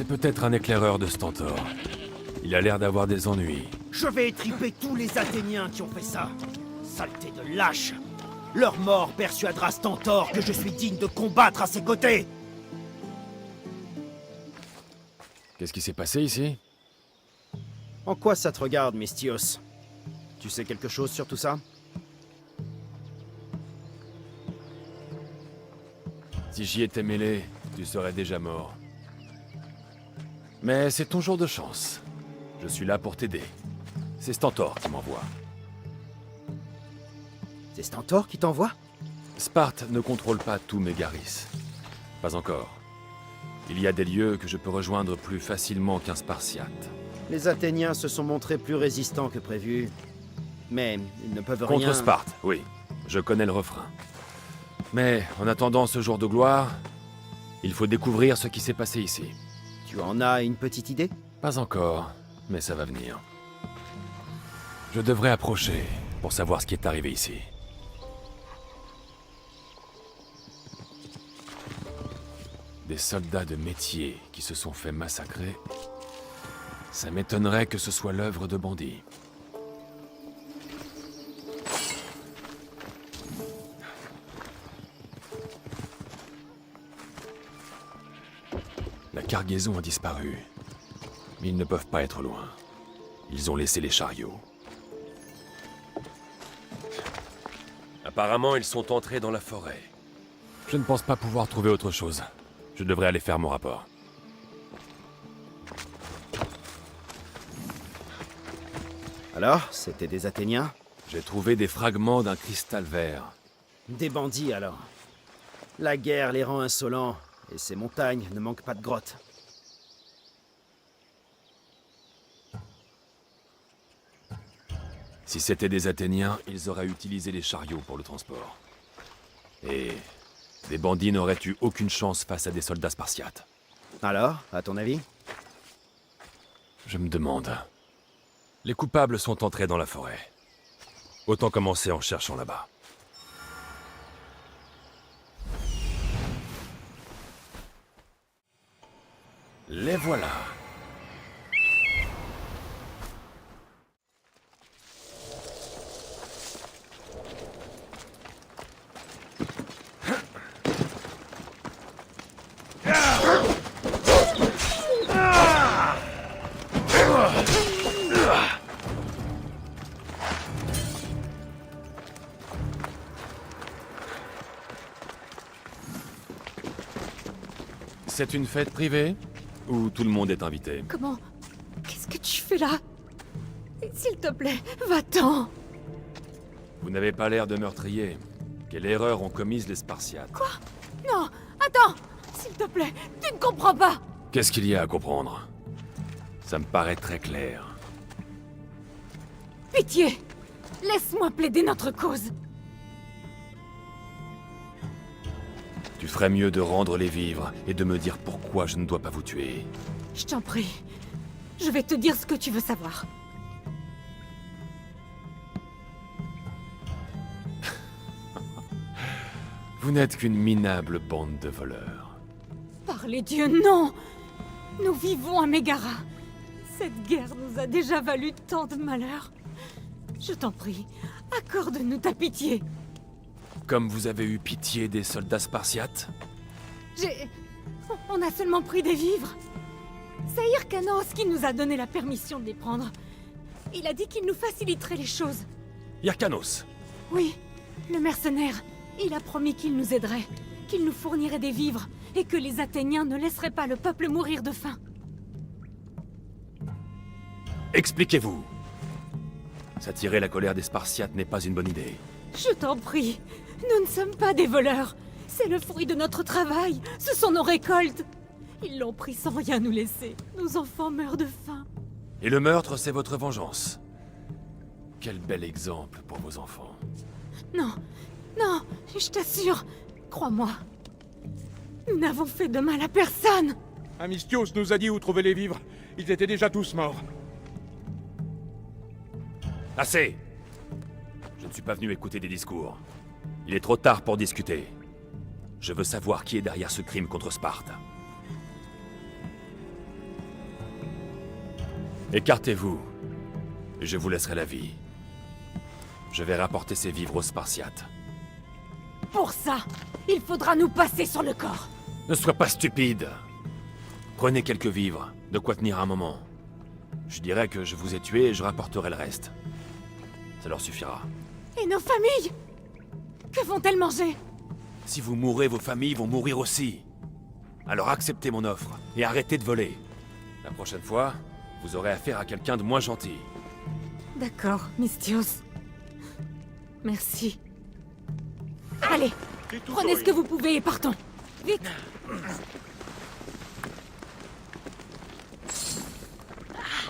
C'est peut-être un éclaireur de Stentor. Il a l'air d'avoir des ennuis. Je vais étriper tous les Athéniens qui ont fait ça. Saleté de lâche. Leur mort persuadera Stentor que je suis digne de combattre à ses côtés. Qu'est-ce qui s'est passé ici? En quoi ça te regarde, Mystios? Tu sais quelque chose sur tout ça? Si j'y étais mêlé, tu serais déjà mort. Mais c'est ton jour de chance. Je suis là pour t'aider. C'est Stentor qui m'envoie. C'est Stentor qui t'envoie? Sparte ne contrôle pas tout Mégaris. Pas encore. Il y a des lieux que je peux rejoindre plus facilement qu'un Spartiate. Les Athéniens se sont montrés plus résistants que prévu. Mais ils ne peuvent rien... Contre Sparte, oui. Je connais le refrain. Mais en attendant ce jour de gloire, il faut découvrir ce qui s'est passé ici. Tu en as une petite idée? Pas encore, mais ça va venir. Je devrais approcher pour savoir ce qui est arrivé ici. Des soldats de métier qui se sont fait massacrer. Ça m'étonnerait que ce soit l'œuvre de bandits. La cargaison a disparu. Mais ils ne peuvent pas être loin. Ils ont laissé les chariots. Apparemment, ils sont entrés dans la forêt. Je ne pense pas pouvoir trouver autre chose. Je devrais aller faire mon rapport. Alors, c'était des Athéniens? J'ai trouvé des fragments d'un cristal vert. Des bandits, alors. La guerre les rend insolents, et ces montagnes ne manquent pas de grottes. Si c'était des Athéniens, ils auraient utilisé les chariots pour le transport. Et des bandits n'auraient eu aucune chance face à des soldats spartiates. Alors, à ton avis? Je me demande. Les coupables sont entrés dans la forêt. Autant commencer en cherchant là-bas. Les voilà. C'est une fête privée? Ou tout le monde est invité? Comment? Qu'est-ce que tu fais là? S'il te plaît, va-t'en! Vous n'avez pas l'air de meurtrier. Quelle erreur ont commise les Spartiates? Quoi? Non! Attends! S'il te plaît, tu ne comprends pas! Qu'est-ce qu'il y a à comprendre? Ça me paraît très clair. Pitié! Laisse-moi plaider notre cause! Tu ferais mieux de rendre les vivres et de me dire pourquoi je ne dois pas vous tuer. Je t'en prie. Je vais te dire ce que tu veux savoir. Vous n'êtes qu'une minable bande de voleurs. Par les dieux, non! Nous vivons à Mégara. Cette guerre nous a déjà valu tant de malheurs. Je t'en prie, accorde-nous ta pitié. Comme vous avez eu pitié des soldats spartiates? On a seulement pris des vivres. C'est Hyrcanos qui nous a donné la permission de les prendre. Il a dit qu'il nous faciliterait les choses. Hyrcanos! Oui, le mercenaire. Il a promis qu'il nous aiderait, qu'il nous fournirait des vivres, et que les Athéniens ne laisseraient pas le peuple mourir de faim. Expliquez-vous! S'attirer la colère des Spartiates n'est pas une bonne idée. Je t'en prie, nous ne sommes pas des voleurs. C'est le fruit de notre travail, ce sont nos récoltes. Ils l'ont pris sans rien nous laisser. Nos enfants meurent de faim. Et le meurtre, c'est votre vengeance. Quel bel exemple pour vos enfants. Non, non, je t'assure, crois-moi. Nous n'avons fait de mal à personne. Amistios nous a dit où trouver les vivres. Ils étaient déjà tous morts. Assez! Je ne suis pas venu écouter des discours. Il est trop tard pour discuter. Je veux savoir qui est derrière ce crime contre Sparte. Écartez-vous, et je vous laisserai la vie. Je vais rapporter ces vivres aux Spartiates. Pour ça, il faudra nous passer sur le corps. Ne sois pas stupide. Prenez quelques vivres, de quoi tenir un moment. Je dirai que je vous ai tué et je rapporterai le reste. Ça leur suffira. Et nos familles? Que vont-elles manger? Si vous mourrez, vos familles vont mourir aussi. Alors acceptez mon offre et arrêtez de voler. La prochaine fois, vous aurez affaire à quelqu'un de moins gentil. D'accord, Misthios. Merci. Allez, prenez ce que vous pouvez et partons. Vite!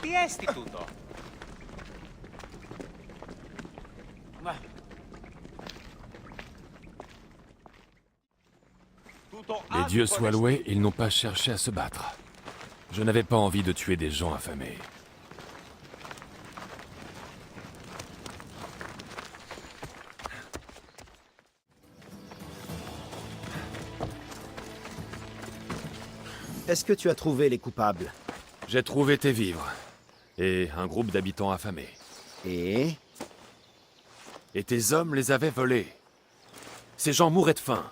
Di esti tutto? Ma... Les dieux soient loués, ils n'ont pas cherché à se battre. Je n'avais pas envie de tuer des gens affamés. Est-ce que tu as trouvé les coupables? J'ai trouvé tes vivres. Et un groupe d'habitants affamés. Et Et tes hommes les avaient volés. Ces gens mouraient de faim.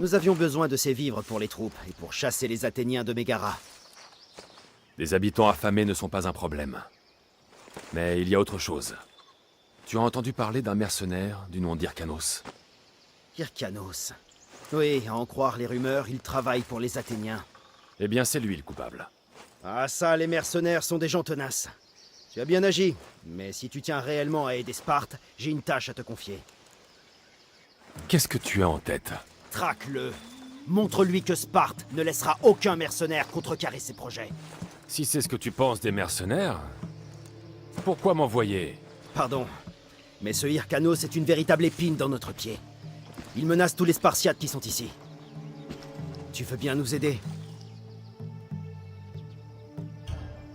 nous avions besoin de ces vivres pour les troupes et pour chasser les Athéniens de Mégara. Les habitants affamés ne sont pas un problème. Mais il y a autre chose. Tu as entendu parler d'un mercenaire du nom d'Hyrcanos? Hyrcanos. Oui, à en croire les rumeurs, il travaille pour les Athéniens. Eh bien, c'est lui le coupable. Ah ça, les mercenaires sont des gens tenaces. Tu as bien agi, mais si tu tiens réellement à aider Sparte, j'ai une tâche à te confier. Qu'est-ce que tu as en tête? Traque-le. Montre-lui que Sparte ne laissera aucun mercenaire contrecarrer ses projets. Si c'est ce que tu penses des mercenaires, pourquoi m'envoyer? Pardon, mais ce Hyrcanos est une véritable épine dans notre pied. Il menace tous les Spartiates qui sont ici. Tu veux bien nous aider?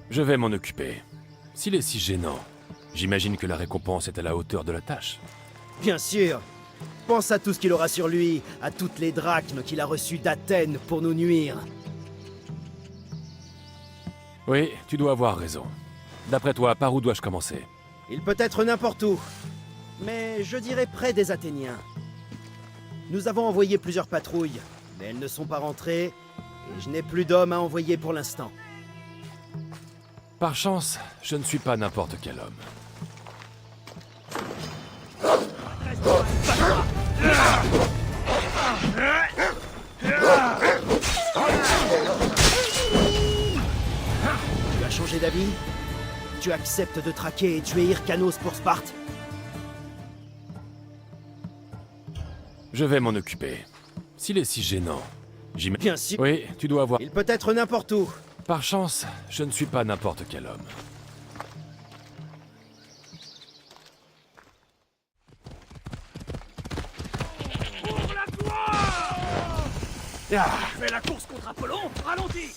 Je vais m'en occuper. S'il est si gênant, j'imagine que la récompense est à la hauteur de la tâche. Bien sûr. Pense à tout ce qu'il aura sur lui, à toutes les drachmes qu'il a reçues d'Athènes pour nous nuire. Oui, tu dois avoir raison. D'après toi, par où dois-je commencer? Il peut être n'importe où, mais je dirais près des Athéniens. Nous avons envoyé plusieurs patrouilles, mais elles ne sont pas rentrées, et je n'ai plus d'hommes à envoyer pour l'instant. Par chance, je ne suis pas n'importe quel homme. Tu as changé d'avis? Tu acceptes de traquer et tuer Hyrcanos pour Sparte? Je vais m'en occuper. S'il est si gênant, j'imagine... Bien sûr. Oui, tu dois avoir... Il peut être n'importe où. Par chance, je ne suis pas n'importe quel homme. Fais la course contre Apollon, ralentis!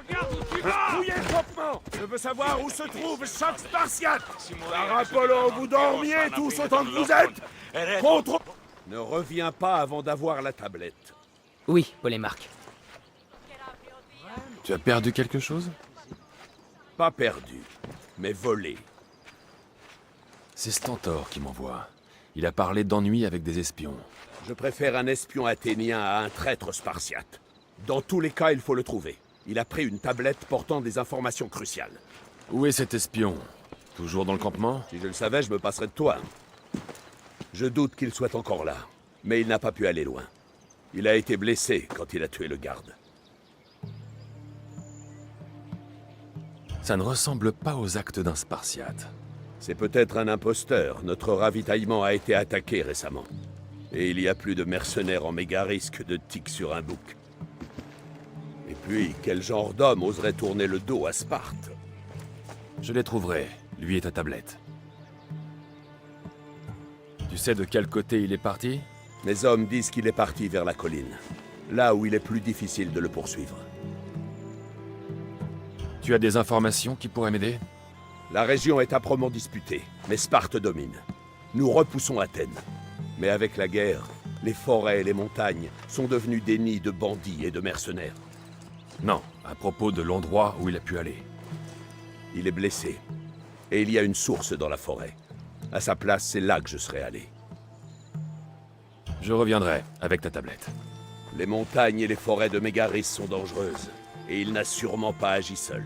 Regarde où tu vas! Fouillez le campement! Je veux savoir où se trouve chaque Spartiate! Par Apollon, vous dormiez tous autant que vous êtes! Contre... Ne reviens pas avant d'avoir la tablette. Oui, Polémarque. Tu as perdu quelque chose? Pas perdu, mais volé. C'est Stentor qui m'envoie. Il a parlé d'ennui avec des espions. Je préfère un espion athénien à un traître spartiate. Dans tous les cas, il faut le trouver. Il a pris une tablette portant des informations cruciales. Où est cet espion? Toujours dans le campement? Si je le savais, je me passerais de toi. Je doute qu'il soit encore là, mais il n'a pas pu aller loin. Il a été blessé quand il a tué le garde. Ça ne ressemble pas aux actes d'un Spartiate. C'est peut-être un imposteur. Notre ravitaillement a été attaqué récemment. Et il y a plus de mercenaires en Mégaris que de tiques sur un bouc. Et puis, quel genre d'homme oserait tourner le dos à Sparte? Je les trouverai, lui et ta tablette. Tu sais de quel côté il est parti? Mes hommes disent qu'il est parti vers la colline, là où il est plus difficile de le poursuivre. Tu as des informations qui pourraient m'aider? La région est âprement disputée, mais Sparte domine. Nous repoussons Athènes. Mais avec la guerre, Les forêts et les montagnes sont devenus des nids de bandits et de mercenaires. Non, à propos de l'endroit où il a pu aller. Il est blessé. Et il y a une source dans la forêt. À sa place, c'est là que je serais allé. Je reviendrai avec ta tablette. Les montagnes et les forêts de Mégaris sont dangereuses. Et il n'a sûrement pas agi seul.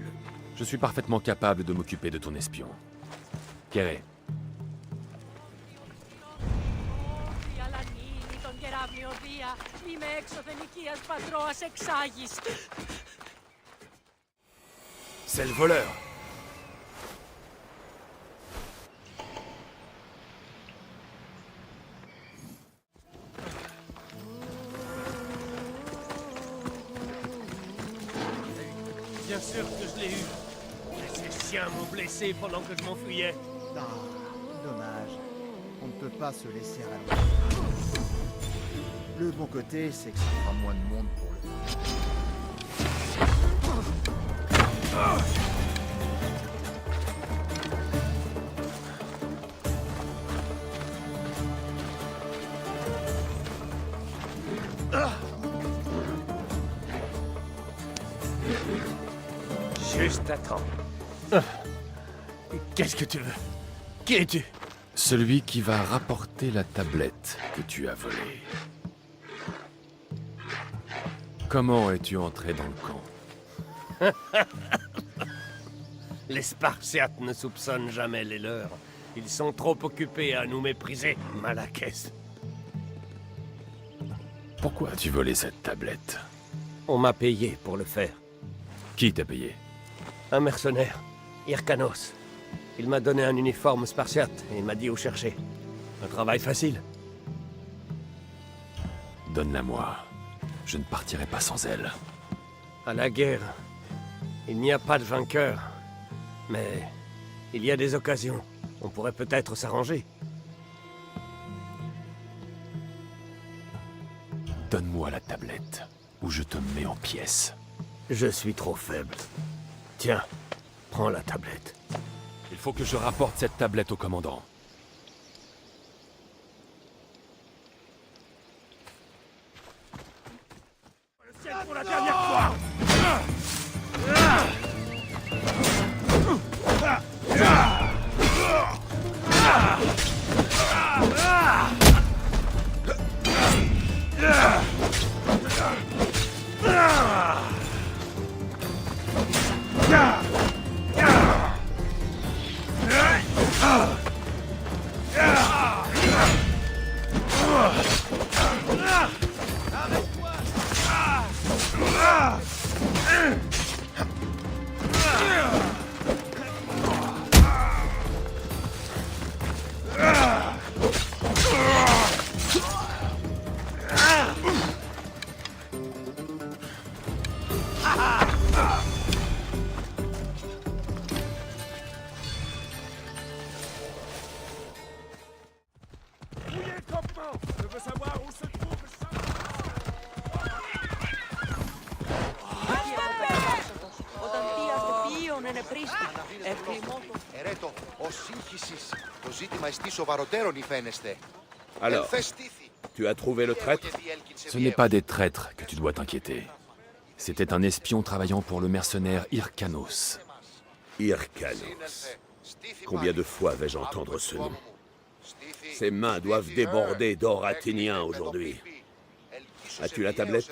Je suis parfaitement capable de m'occuper de ton espion. Kéré, c'est le voleur. Bien sûr que je l'ai eu. Mais ces chiens m'ont blessé pendant que je m'enfuyais. Ah, dommage. On ne peut pas se laisser rallonger. Le bon côté, c'est que ça fera moins de monde pour le... Juste à temps. Qu'est-ce que tu veux? Qui es-tu? Celui qui va rapporter la tablette que tu as volée. Comment es-tu entré dans le camp? Les Spartiates ne soupçonnent jamais les leurs. Ils sont trop occupés à nous mépriser, Malakès. Pourquoi as-tu volé cette tablette? On m'a payé pour le faire. Qui t'a payé? Un mercenaire, Hyrcanos. Il m'a donné un uniforme spartiate et il m'a dit où chercher. Un travail facile. Donne-la-moi. Je ne partirai pas sans elle. À la guerre, il n'y a pas de vainqueur. Mais il y a des occasions. On pourrait peut-être s'arranger. Donne-moi la tablette, ou je te mets en pièces. Je suis trop faible. Tiens, prends la tablette. Il faut que je rapporte cette tablette au commandant. Pour la dernière fois! Ερέτο, ο σύγχυσης. Το ζήτημα εστί σοβαροτέρων υφαίνεστε. Alors, tu as trouvé le traître? Ce n'est pas des traîtres que tu dois t'inquiéter. C'était un espion travaillant pour le mercenaire Hyrcanos. Hyrcanos. Combien de fois vais-je entendre ce nom? Ses mains doivent déborder d'or athénien aujourd'hui. As-tu la tablette?